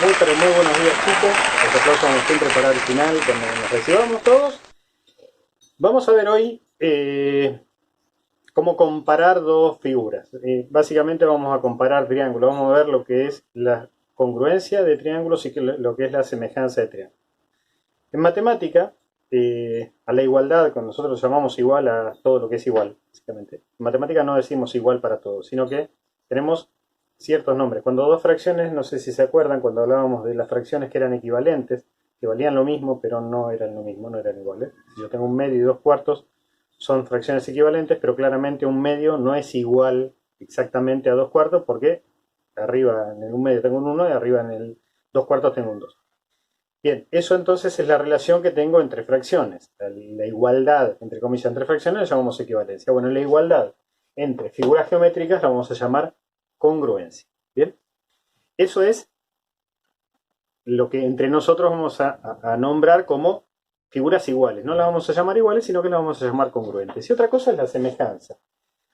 Muy pero muy buenos días chicos, los aplausos como siempre para el final cuando nos recibamos todos. Vamos a ver hoy cómo comparar dos figuras. Básicamente vamos a comparar triángulos, vamos a ver lo que es la congruencia de triángulos y lo que es la semejanza de triángulos. En matemática, a la igualdad, con nosotros llamamos igual a todo lo que es igual, básicamente. En matemática no decimos igual para todo, sino que tenemos ciertos nombres. Cuando dos fracciones, no sé si se acuerdan, cuando hablábamos de las fracciones que eran equivalentes, que valían lo mismo, pero no eran lo mismo, no eran iguales. Si yo tengo un medio y dos cuartos, son fracciones equivalentes, pero claramente un medio no es igual exactamente a dos cuartos, porque arriba en el un medio tengo un 1 y arriba en el dos cuartos tengo un 2. Bien, eso entonces es la relación que tengo entre fracciones. La igualdad, entre comillas, entre fracciones la llamamos equivalencia. Bueno, la igualdad entre figuras geométricas la vamos a llamar congruencia. Bien, eso es lo que entre nosotros vamos a nombrar como figuras iguales. No las vamos a llamar iguales, sino que las vamos a llamar congruentes. Y otra cosa es la semejanza.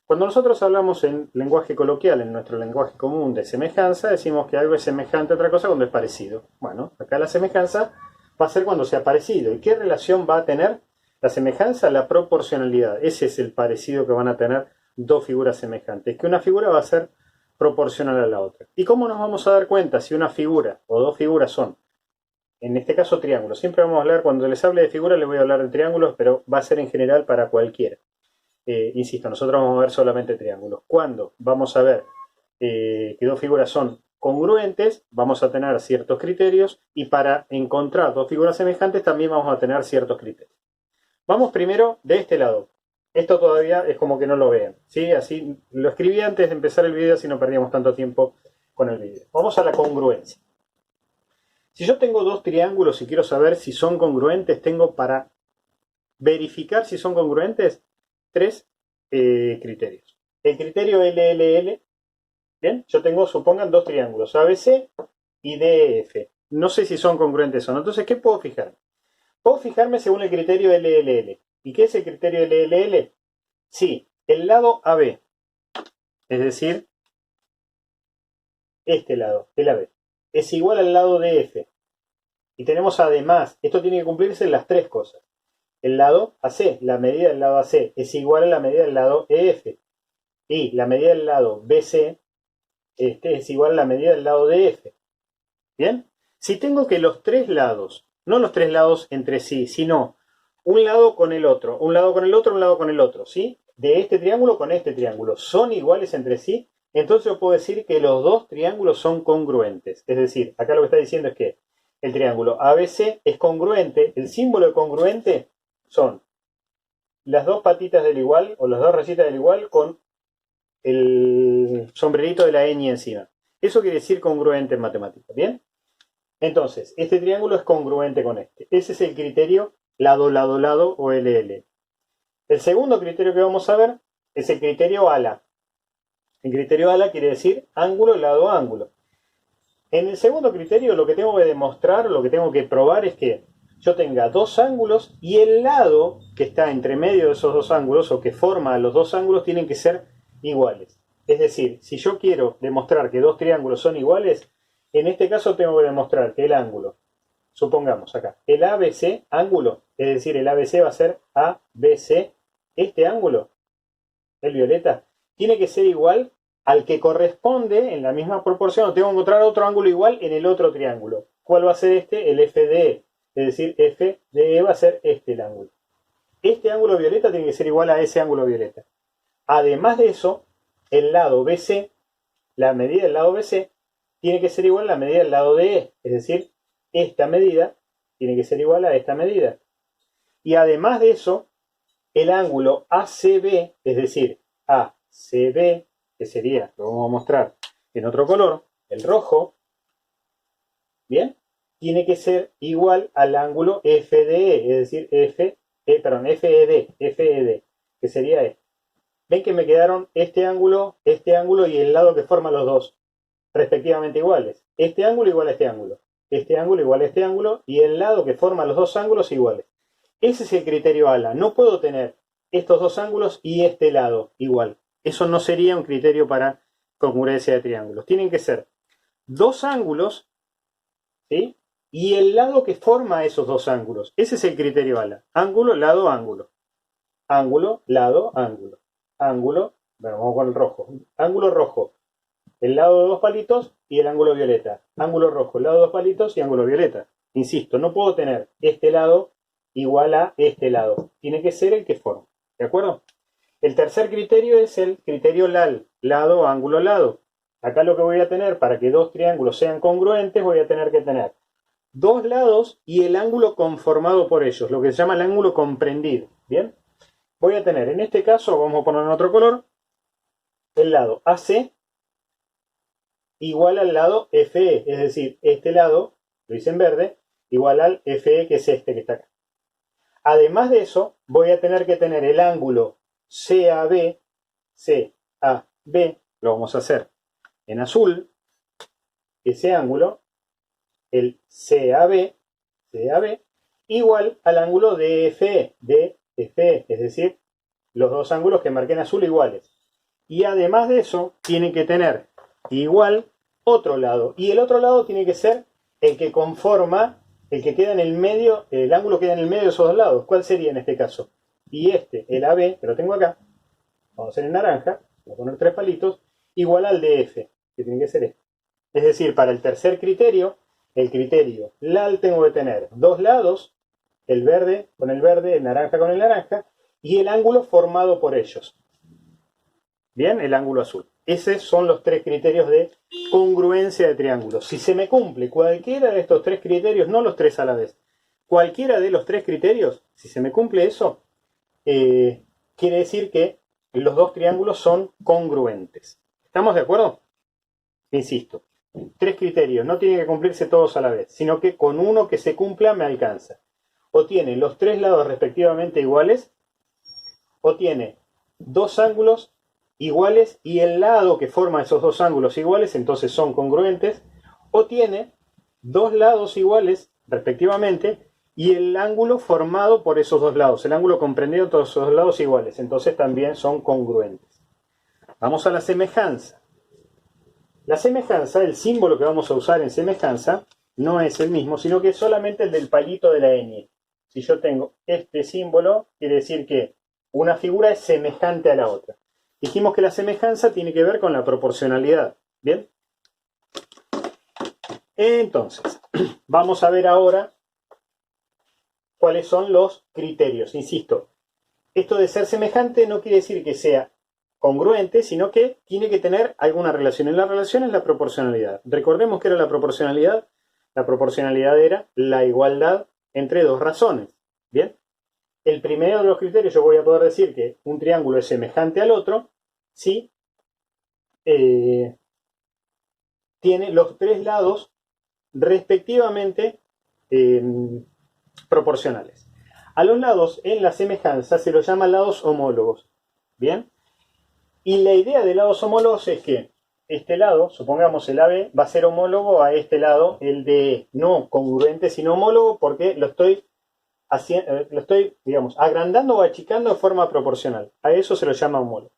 Cuando nosotros hablamos en lenguaje coloquial, en nuestro lenguaje común de semejanza, decimos que algo es semejante a otra cosa cuando es parecido. Bueno, acá la semejanza va a ser cuando sea parecido. ¿Y qué relación va a tener la semejanza? La proporcionalidad. Ese es el parecido que van a tener dos figuras semejantes. Que una figura va a ser proporcional a la otra. ¿Y cómo nos vamos a dar cuenta si una figura o dos figuras son, en este caso, triángulos? Siempre vamos a hablar, cuando les hable de figuras, les voy a hablar de triángulos, pero va a ser en general para cualquiera. Insisto, nosotros vamos a ver solamente triángulos. Cuando vamos a ver que dos figuras son congruentes, vamos a tener ciertos criterios, y para encontrar dos figuras semejantes también vamos a tener ciertos criterios. Vamos primero de este lado. Esto todavía es como que no lo vean, ¿sí? Así lo escribí antes de empezar el video, así no perdíamos tanto tiempo con el video. Vamos a la congruencia. Si yo tengo dos triángulos y quiero saber si son congruentes, tengo para verificar si son congruentes tres criterios. El criterio LLL, ¿bien? Yo tengo, supongan, dos triángulos, ABC y DEF. No sé si son congruentes o no. Entonces, ¿qué puedo fijar? Puedo fijarme según el criterio LLL. ¿Y qué es el criterio LLL? Sí, el lado AB, es decir, este lado, el AB, es igual al lado DF. Y tenemos además, esto tiene que cumplirse en las tres cosas. El lado AC, la medida del lado AC, es igual a la medida del lado EF. Y la medida del lado BC es igual a la medida del lado DF. ¿Bien? Si tengo que los tres lados, no los tres lados entre sí, sino un lado con el otro, un lado con el otro, un lado con el otro, ¿sí? De este triángulo con este triángulo, son iguales entre sí, entonces yo puedo decir que los dos triángulos son congruentes. Es decir, acá lo que está diciendo es que el triángulo ABC es congruente, el símbolo de congruente son las dos patitas del igual, o las dos rayitas del igual, con el sombrerito de la ñ encima. Eso quiere decir congruente en matemáticas, ¿bien? Entonces, este triángulo es congruente con este. Ese es el criterio lado, lado, lado o LL. El segundo criterio que vamos a ver es el criterio ALA. El criterio ALA quiere decir ángulo, lado, ángulo. En el segundo criterio lo que tengo que demostrar, lo que tengo que probar es que yo tenga dos ángulos y el lado que está entre medio de esos dos ángulos o que forma los dos ángulos tienen que ser iguales. Es decir, si yo quiero demostrar que dos triángulos son iguales, en este caso tengo que demostrar que el ángulo, supongamos acá, el ABC ángulo, es decir, el ABC va a ser ABC, este ángulo, el violeta, tiene que ser igual al que corresponde en la misma proporción, o tengo que encontrar otro ángulo igual en el otro triángulo. ¿Cuál va a ser este? El FDE, es decir, FDE va a ser este el ángulo. Este ángulo violeta tiene que ser igual a ese ángulo violeta. Además de eso, el lado BC, la medida del lado BC, tiene que ser igual a la medida del lado DE, es decir, esta medida tiene que ser igual a esta medida. Y además de eso, el ángulo ACB, es decir, ACB, que sería, lo vamos a mostrar en otro color, el rojo, ¿bien? Tiene que ser igual al ángulo FDE, es decir, FED, que sería este. Ven que me quedaron este ángulo y el lado que forma los dos, respectivamente iguales. Este ángulo igual a este ángulo igual a este ángulo, y el lado que forma los dos ángulos iguales. Ese es el criterio ALA. No puedo tener estos dos ángulos y este lado igual. Eso no sería un criterio para congruencia de triángulos. Tienen que ser dos ángulos ¿sí? Y el lado que forma esos dos ángulos. Ese es el criterio ALA. Ángulo, lado, ángulo. Ángulo, lado, ángulo. Ángulo, bueno, vamos con el rojo. Ángulo rojo, el lado de dos palitos y el ángulo violeta. Ángulo rojo, el lado de dos palitos y ángulo violeta. Insisto, no puedo tener este lado igual a este lado. Tiene que ser el que forma. ¿De acuerdo? El tercer criterio es el criterio LAL, lado, ángulo, lado. Acá lo que voy a tener para que dos triángulos sean congruentes, voy a tener que tener dos lados y el ángulo conformado por ellos, lo que se llama el ángulo comprendido. ¿Bien? Voy a tener, en este caso, vamos a poner en otro color, el lado AC igual al lado FE, es decir, este lado, lo hice en verde, igual al FE, que es este que está acá. Además de eso, voy a tener que tener el ángulo CAB, CAB, lo vamos a hacer en azul, ese ángulo, el CAB, igual al ángulo DFE, DFE, es decir, los dos ángulos que marqué en azul iguales. Y además de eso, tiene que tener igual otro lado. Y el otro lado tiene que ser el que conforma, el que queda en el medio, el ángulo queda en el medio de esos dos lados. ¿Cuál sería en este caso? Y este, el AB, que lo tengo acá, vamos a hacer en naranja, voy a poner 3 palitos, igual al DF, que tiene que ser este. Es decir, para el tercer criterio, el criterio LAL, tengo que tener dos lados, el verde con el verde, el naranja con el naranja, y el ángulo formado por ellos. Bien, el ángulo azul. Esos son los tres criterios de congruencia de triángulos. Si se me cumple cualquiera de estos tres criterios, no los tres a la vez, cualquiera de los tres criterios, si se me cumple eso, quiere decir que los dos triángulos son congruentes. ¿Estamos de acuerdo? Insisto, tres criterios, no tienen que cumplirse todos a la vez, sino que con uno que se cumpla me alcanza. O tiene los tres lados respectivamente iguales, o tiene dos ángulos iguales y el lado que forma esos dos ángulos iguales, entonces son congruentes, o tiene dos lados iguales respectivamente y el ángulo formado por esos dos lados, el ángulo comprendido de todos esos dos lados iguales, entonces también son congruentes. Vamos a la semejanza. La semejanza, el símbolo que vamos a usar en semejanza, no es el mismo, sino que es solamente el del palito de la ñ. Si yo tengo este símbolo, quiere decir que una figura es semejante a la otra. Dijimos que la semejanza tiene que ver con la proporcionalidad. ¿Bien? Entonces, vamos a ver ahora cuáles son los criterios. Insisto, esto de ser semejante no quiere decir que sea congruente, sino que tiene que tener alguna relación. En la relación es la proporcionalidad. Recordemos que era la proporcionalidad. La proporcionalidad era la igualdad entre dos razones. ¿Bien? El primero de los criterios, yo voy a poder decir que un triángulo es semejante al otro si tiene los tres lados respectivamente proporcionales. A los lados en la semejanza se los llama lados homólogos. ¿Bien? Y la idea de lados homólogos es que este lado, supongamos el AB, va a ser homólogo a este lado, el DE. No congruente, sino homólogo porque lo estoy digamos, agrandando o achicando de forma proporcional. A eso se lo llama homólogo.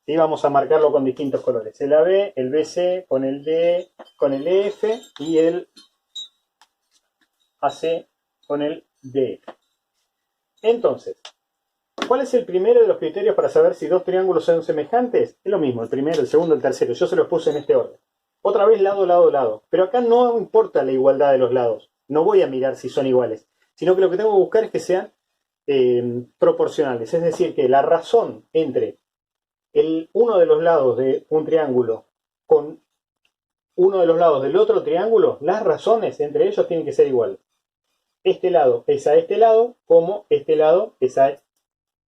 ¿Sí? Vamos a marcarlo con distintos colores. El AB, el BC, con el D, con el EF y el AC con el DF. Entonces, ¿cuál es el primero de los criterios para saber si dos triángulos son semejantes? Es lo mismo, el primero, el segundo, el tercero. Yo se los puse en este orden. Otra vez lado, lado, lado. Pero acá no importa la igualdad de los lados. No voy a mirar si son iguales, sino que lo que tengo que buscar es que sean proporcionales. Es decir, que la razón entre uno de los lados de un triángulo con uno de los lados del otro triángulo, las razones entre ellos tienen que ser iguales. Este lado es a este lado, como este lado es a...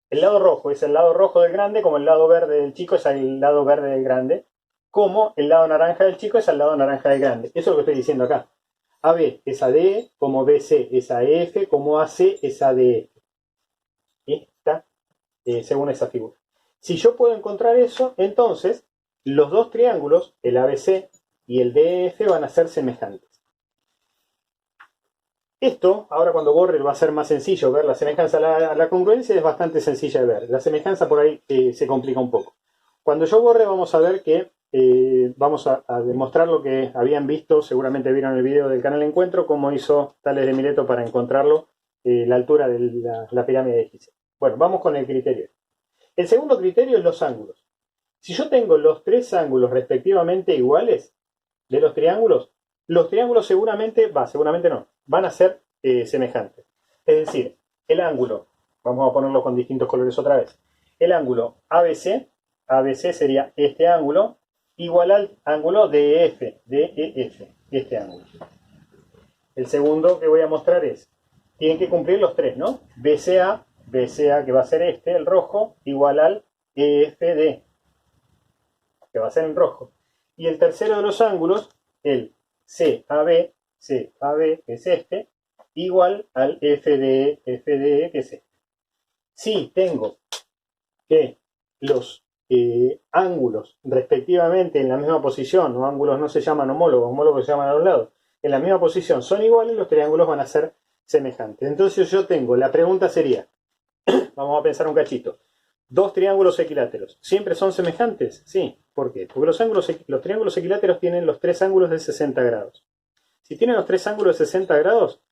El lado rojo es el lado rojo del grande, como el lado verde del chico es el lado verde del grande, como el lado naranja del chico es el lado naranja del grande. Eso es lo que estoy diciendo acá. AB es AD, como BC es AF, como AC es ADF. Y está según esa figura. Si yo puedo encontrar eso, entonces los dos triángulos, el ABC y el DF, van a ser semejantes. Esto, ahora cuando borre va a ser más sencillo ver la semejanza a la congruencia, es bastante sencilla de ver. La semejanza por ahí se complica un poco. Cuando yo borre vamos a ver que vamos a demostrar lo que habían visto, seguramente vieron el video del canal Encuentro, cómo hizo Tales de Mileto para encontrarlo, la altura de la pirámide de Gizeh. Bueno, vamos con el criterio. El segundo criterio es los ángulos. Si yo tengo los tres ángulos respectivamente iguales de los triángulos seguramente no, van a ser semejantes. Es decir, el ángulo, vamos a ponerlo con distintos colores otra vez, el ángulo ABC sería este ángulo, igual al ángulo DEF, este ángulo. El segundo que voy a mostrar es, tienen que cumplir los tres, ¿no? BCA que va a ser este, el rojo, igual al EFD, que va a ser en rojo. Y el tercero de los ángulos, el CAB, que es este, igual al FDE, que es este. Si tengo que los ángulos respectivamente en la misma posición, o ángulos no se llaman homólogos se llaman a los lados, en la misma posición son iguales, los triángulos van a ser semejantes. Entonces yo tengo, la pregunta sería, vamos a pensar un cachito, dos triángulos equiláteros, ¿siempre son semejantes? Sí. ¿Por qué? Porque los triángulos equiláteros tienen los tres ángulos de 60 grados. Si tienen los tres ángulos de 60 grados,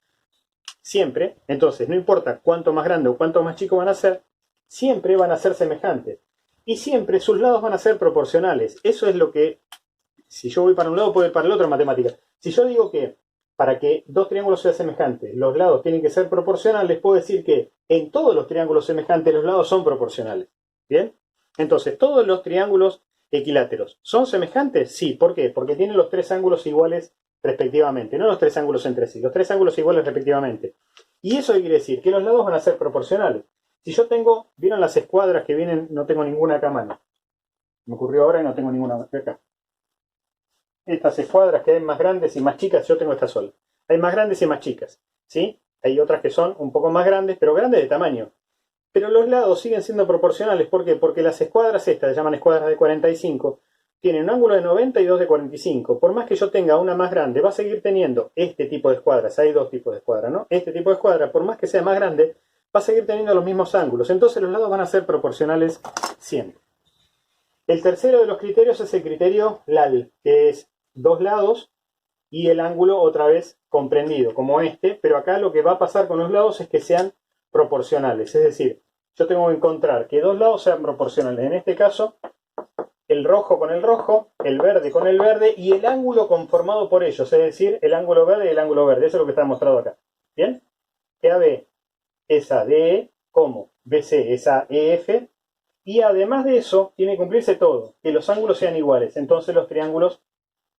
siempre, entonces no importa cuánto más grande o cuánto más chico van a ser, siempre van a ser semejantes. Y siempre sus lados van a ser proporcionales. Eso es lo que, si yo voy para un lado, puedo ir para el otro en matemática. Si yo digo que para que dos triángulos sean semejantes, los lados tienen que ser proporcionales, puedo decir que en todos los triángulos semejantes los lados son proporcionales. ¿Bien? Entonces, todos los triángulos equiláteros, ¿son semejantes? Sí. ¿Por qué? Porque tienen los tres ángulos iguales respectivamente, no los tres ángulos entre sí, los tres ángulos iguales respectivamente. Y eso quiere decir que los lados van a ser proporcionales. Si yo tengo, ¿vieron las escuadras que vienen? No tengo ninguna acá a mano. Me ocurrió ahora y no tengo ninguna acá. Estas escuadras que hay más grandes y más chicas, yo tengo esta sola. Hay más grandes y más chicas, ¿sí? Hay otras que son un poco más grandes, pero grandes de tamaño. Pero los lados siguen siendo proporcionales. ¿Por qué? Porque las escuadras estas, se llaman escuadras de 45, tienen un ángulo de 90 y dos de 45. Por más que yo tenga una más grande, va a seguir teniendo este tipo de escuadras. Hay dos tipos de escuadra, ¿no? Este tipo de escuadra, por más que sea más grande, va a seguir teniendo los mismos ángulos. Entonces los lados van a ser proporcionales siempre. El tercero de los criterios es el criterio LAL, que es dos lados y el ángulo otra vez comprendido, como este. Pero acá lo que va a pasar con los lados es que sean proporcionales. Es decir, yo tengo que encontrar que dos lados sean proporcionales. En este caso, el rojo con el rojo, el verde con el verde y el ángulo conformado por ellos, es decir, el ángulo verde y el ángulo verde. Eso es lo que está mostrado acá. ¿Bien? Que AB es ADE, como BC es AEF, y además de eso, tiene que cumplirse todo, que los ángulos sean iguales. Entonces los triángulos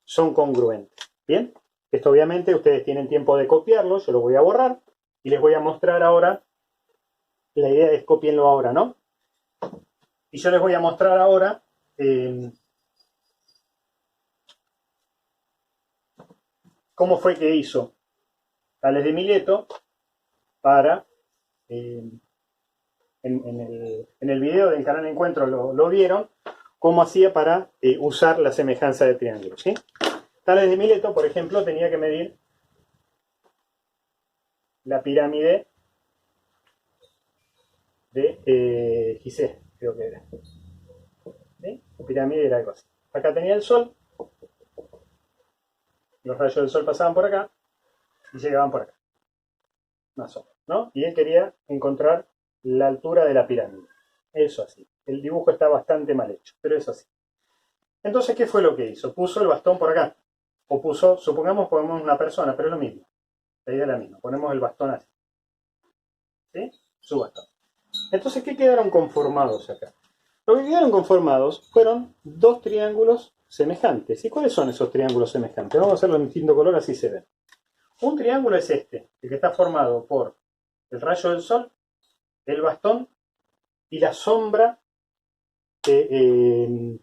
son congruentes. ¿Bien? Esto obviamente ustedes tienen tiempo de copiarlo, yo lo voy a borrar y les voy a mostrar ahora. La idea es copienlo ahora, ¿no? Y yo les voy a mostrar ahora cómo fue que hizo Tales de Mileto para, en el video del canal Encuentro lo vieron, cómo hacía para usar la semejanza de triángulos, ¿sí? Tales de Mileto, por ejemplo, tenía que medir la pirámide de Gizeh, creo que era. ¿Sí? La pirámide era algo así. Acá tenía el sol, los rayos del sol pasaban por acá y llegaban por acá. Más o menos, ¿no? Y él quería encontrar la altura de la pirámide. Eso así. El dibujo está bastante mal hecho, pero es así. Entonces, ¿qué fue lo que hizo? Puso el bastón por acá. O puso, supongamos, ponemos una persona, pero es lo mismo. La idea es la misma. Ponemos el bastón así. ¿Sí? Su bastón. Entonces, ¿qué quedaron conformados acá? Lo que quedaron conformados fueron dos triángulos semejantes. ¿Y cuáles son esos triángulos semejantes? Vamos a hacerlo en distinto color, así se ven. Un triángulo es este, el que está formado por el rayo del sol, el bastón y la sombra que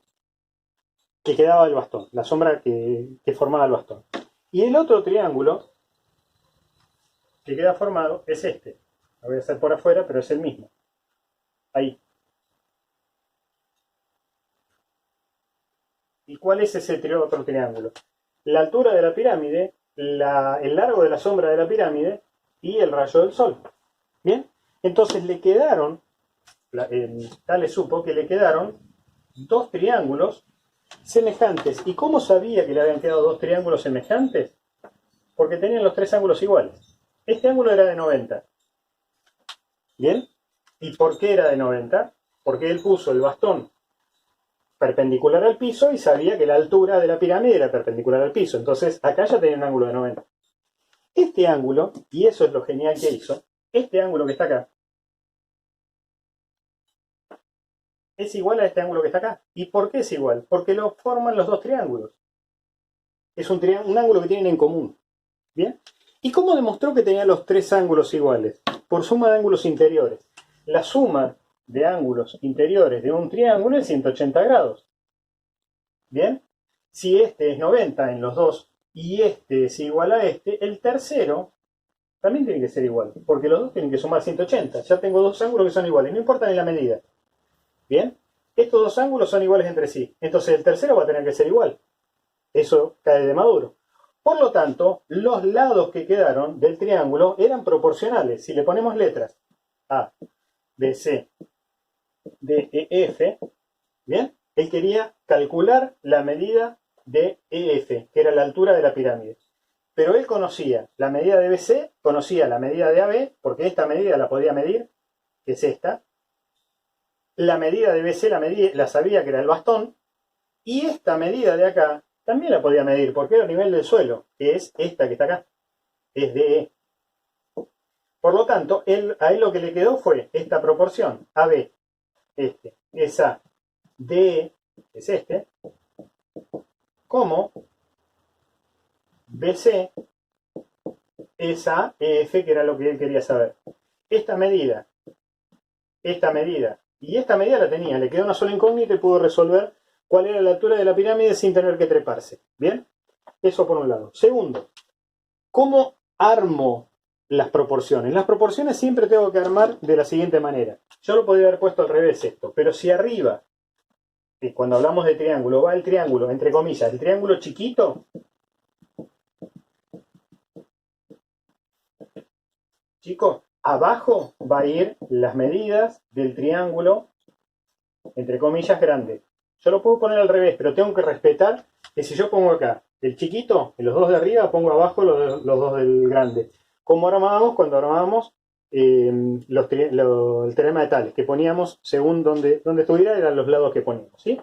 quedaba del bastón, la sombra que formaba el bastón. Y el otro triángulo que queda formado es este. Lo voy a hacer por afuera, pero es el mismo. Ahí. ¿Y cuál es ese otro triángulo? La altura de la pirámide, el largo de la sombra de la pirámide y el rayo del sol. ¿Bien? Entonces le quedaron, Tales supo que le quedaron dos triángulos semejantes. ¿Y cómo sabía que le habían quedado dos triángulos semejantes? Porque tenían los tres ángulos iguales. Este ángulo era de 90. ¿Bien? ¿Y por qué era de 90? Porque él puso el bastón perpendicular al piso y sabía que la altura de la pirámide era perpendicular al piso. Entonces, acá ya tenía un ángulo de 90. Este ángulo, y eso es lo genial que hizo, este ángulo que está acá, es igual a este ángulo que está acá. ¿Y por qué es igual? Porque lo forman los dos triángulos. Es un ángulo que tienen en común. ¿Bien? ¿Y cómo demostró que tenía los tres ángulos iguales? Por suma de ángulos interiores. La suma de ángulos interiores de un triángulo es 180 grados. ¿Bien? Si este es 90 en los dos y este es igual a este, el tercero también tiene que ser igual, porque los dos tienen que sumar 180. Ya tengo dos ángulos que son iguales, no importa ni la medida. ¿Bien? Estos dos ángulos son iguales entre sí. Entonces el tercero va a tener que ser igual. Eso cae de maduro. Por lo tanto, los lados que quedaron del triángulo eran proporcionales. Si le ponemos letras A, B, C, D, E, F, ¿bien? Él quería calcular la medida de EF, que era la altura de la pirámide. Pero él conocía la medida de BC, conocía la medida de AB, porque esta medida la podía medir, que es esta. La medida de BC la sabía, que era el bastón. Y esta medida de acá también la podía medir, porque era el nivel del suelo, que es esta que está acá, es DE. Por lo tanto, a él lo que le quedó fue esta proporción, AB, es A, DE, es este, como BC es A, EF, que era lo que él quería saber. Esta medida y esta medida la tenía, le quedó una sola incógnita y pudo resolver cuál era la altura de la pirámide sin tener que treparse. ¿Bien? Eso por un lado. Segundo, ¿cómo armo las proporciones? Las proporciones siempre tengo que armar de la siguiente manera. Yo lo podría haber puesto al revés esto, pero si arriba, cuando hablamos de triángulo, va el triángulo, entre comillas, el triángulo chiquito, chicos, abajo va a ir las medidas del triángulo, entre comillas, grande. Yo lo puedo poner al revés, pero tengo que respetar que si yo pongo acá el chiquito, en los dos de arriba, pongo abajo los dos del grande. Como armábamos cuando armábamos el teorema de Tales, que poníamos según donde estuviera, eran los lados que poníamos, ¿sí?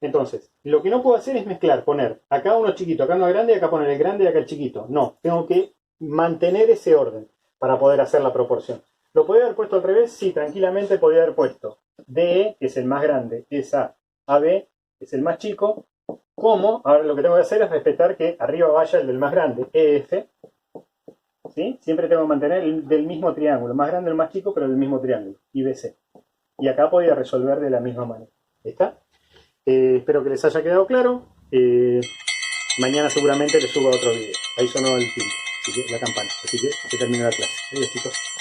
Entonces, lo que no puedo hacer es mezclar, poner acá uno chiquito, acá uno grande, y acá poner el grande y acá el chiquito. No, tengo que mantener ese orden para poder hacer la proporción. ¿Lo podría haber puesto al revés? Sí, tranquilamente podría haber puesto DE, que es el más grande, es A, AB, que es el más chico, como, ahora lo que tengo que hacer es respetar que arriba vaya el del más grande, EF, ¿sí? Siempre tengo que mantener el del mismo triángulo, más grande el más chico, pero del mismo triángulo, y BC. Y acá podría resolver de la misma manera. ¿Está? Espero que les haya quedado claro. Mañana seguramente les subo otro video. Ahí sonó el timbre, así que la campana, así que se terminó la clase. Adiós, chicos.